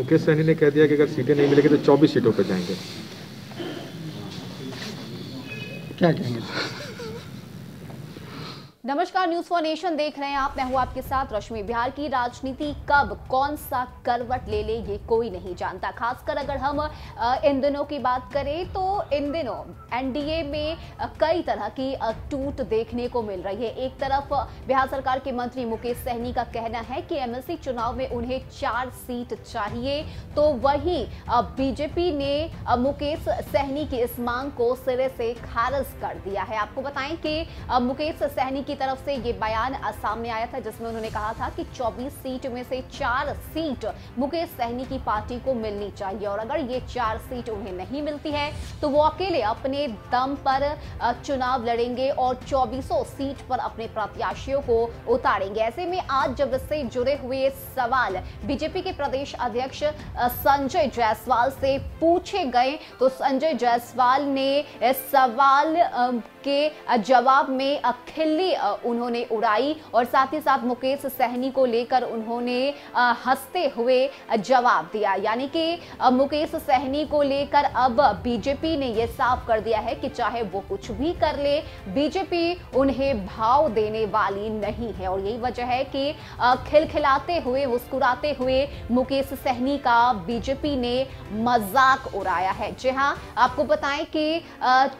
मुकेश सहनी ने कह दिया कि अगर सीटें नहीं मिलेगी तो 24 सीटों पर जाएंगे। क्या कहेंगे? नमस्कार, न्यूज फॉर नेशन देख रहे हैं आप। मैं हूं आपके साथ रश्मि। बिहार की राजनीति कब कौन सा करवट ले ले ये कोई नहीं जानता। खासकर अगर हम इन दिनों की बात करें तो इन दिनों एनडीए में कई तरह की टूट देखने को मिल रही है। एक तरफ बिहार सरकार के मंत्री मुकेश सहनी का कहना है कि एमएलसी चुनाव में उन्हें 4 सीट चाहिए, तो वहीं बीजेपी ने मुकेश सहनी की इस मांग को सिरे से खारिज कर दिया है। आपको बताएं कि मुकेश सहनी की तरफ से ये बयान सामने आया था जिसमें उन्होंने कहा था कि 24 सीट में से 4 सीट मुकेश सहनी की पार्टी को मिलनी चाहिए और अगर ये 4 सीट उन्हें नहीं मिलती है तो वो अकेले अपने दम पर चुनाव लड़ेंगे और 24 सीट पर अपने प्रत्याशियों को उतारेंगे। ऐसे में आज जब इससे जुड़े हुए सवाल बीजेपी के प्रदेश अध्यक्ष संजय जायसवाल से पूछे गए तो संजय जायसवाल ने इस सवाल के जवाब में खिल्ली उन्होंने उड़ाई और साथ ही साथ मुकेश सहनी को लेकर उन्होंने हंसते हुए जवाब दिया। यानी कि मुकेश सहनी को लेकर अब बीजेपी ने यह साफ कर दिया है कि चाहे वो कुछ भी कर ले, बीजेपी उन्हें भाव देने वाली नहीं है और यही वजह है कि खिलखिलाते हुए मुस्कुराते हुए मुकेश सहनी का बीजेपी ने मजाक उड़ाया है। जी हां, आपको बताएं कि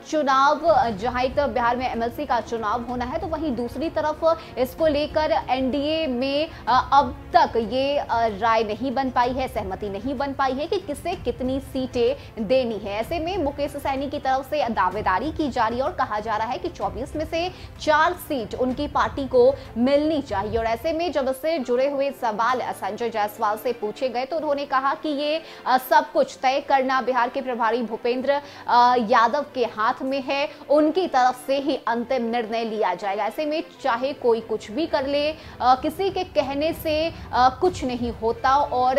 चुनाव जहां एक तरफ बिहार में एमएलसी का चुनाव होना है तो वहीं दूसरी तरफ इसको लेकर एनडीए में अब तक ये राय नहीं बन पाई है, सहमति नहीं बन पाई है कि किसे कितनी सीटें देनी है। ऐसे में मुकेश सहनी की तरफ से दावेदारी की जा रही है और कहा जा रहा है कि 24 में से 4 सीट उनकी पार्टी को मिलनी चाहिए और ऐसे में जब इससे जुड़े हुए सवाल संजय जायसवाल से पूछे गए तो उन्होंने कहा कि ये सब कुछ तय करना बिहार के प्रभारी भूपेंद्र यादव के हाथ में है, उनकी तरफ से ही अंतिम निर्णय लिया जाएगा। ऐसे में चाहे कोई कुछ भी कर ले, किसी के कहने से कुछ नहीं होता और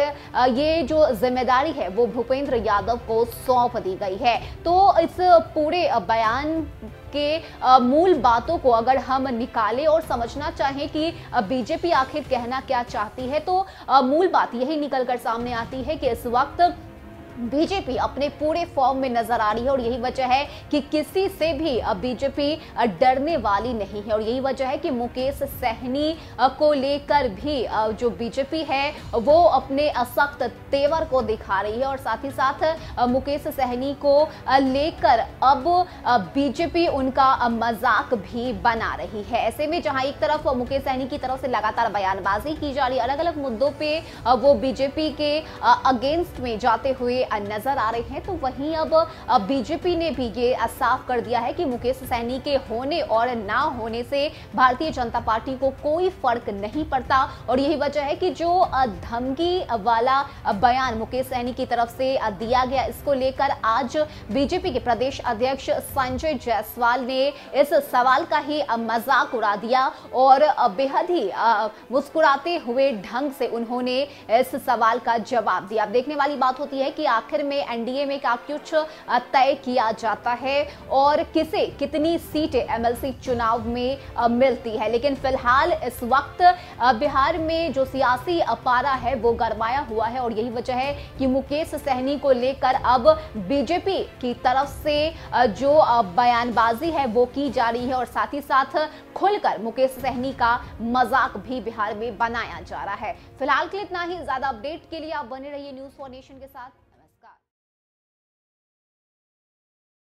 ये जो जिम्मेदारी है वो भूपेंद्र यादव को सौंप दी गई है। तो इस पूरे बयान के मूल बातों को अगर हम निकालें और समझना चाहें कि बीजेपी आखिर कहना क्या चाहती है तो मूल बात यही निकल कर सामने आती है कि इस वक्त बीजेपी अपने पूरे फॉर्म में नजर आ रही है और यही वजह है कि किसी से भी बीजेपी डरने वाली नहीं है और यही वजह है कि मुकेश सहनी को लेकर भी जो बीजेपी है वो अपने सख्त तेवर को दिखा रही है और साथ ही साथ मुकेश सहनी को लेकर अब बीजेपी उनका मजाक भी बना रही है। ऐसे में जहां एक तरफ मुकेश सहनी की तरफ से लगातार बयानबाजी की जा रही है, अलग अलग मुद्दों पे वो बीजेपी के अगेंस्ट में जाते हुए नजर आ रहे हैं, तो वहीं अब बीजेपी ने भी ये साफ कर दिया है कि मुकेश सहनी के होने और ना होने से भारतीय जनता पार्टी को कोई फर्क नहीं पड़ता और यही वजह है कि जो धमकी वाला बयान मुकेश सहनी की तरफ से दिया गया, इसको लेकर आज बीजेपी के प्रदेश अध्यक्ष संजय जायसवाल ने इस सवाल का ही मजाक उड़ा दिया और बेहद ही मुस्कुराते हुए ढंग से उन्होंने इस सवाल का जवाब दिया। अब देखने वाली बात होती है कि आखिर में एनडीए में क्या कुछ तय किया जाता है और किसे कितनी सीटें एमएलसी चुनाव में मिलती है। लेकिन फिलहाल इस वक्त बिहार में जो सियासी पारा है वो गरमाया हुआ है और यही वजह है कि मुकेश सहनी को लेकर अब बीजेपी की तरफ से जो बयानबाजी है वो की जा रही है और साथ ही साथ खुलकर मुकेश सहनी का मजाक भी बिहार में बनाया जा रहा है। फिलहाल के लिए इतना ही। ज्यादा अपडेट के लिए आप बने रहिए न्यूज फॉर नेशन के साथ।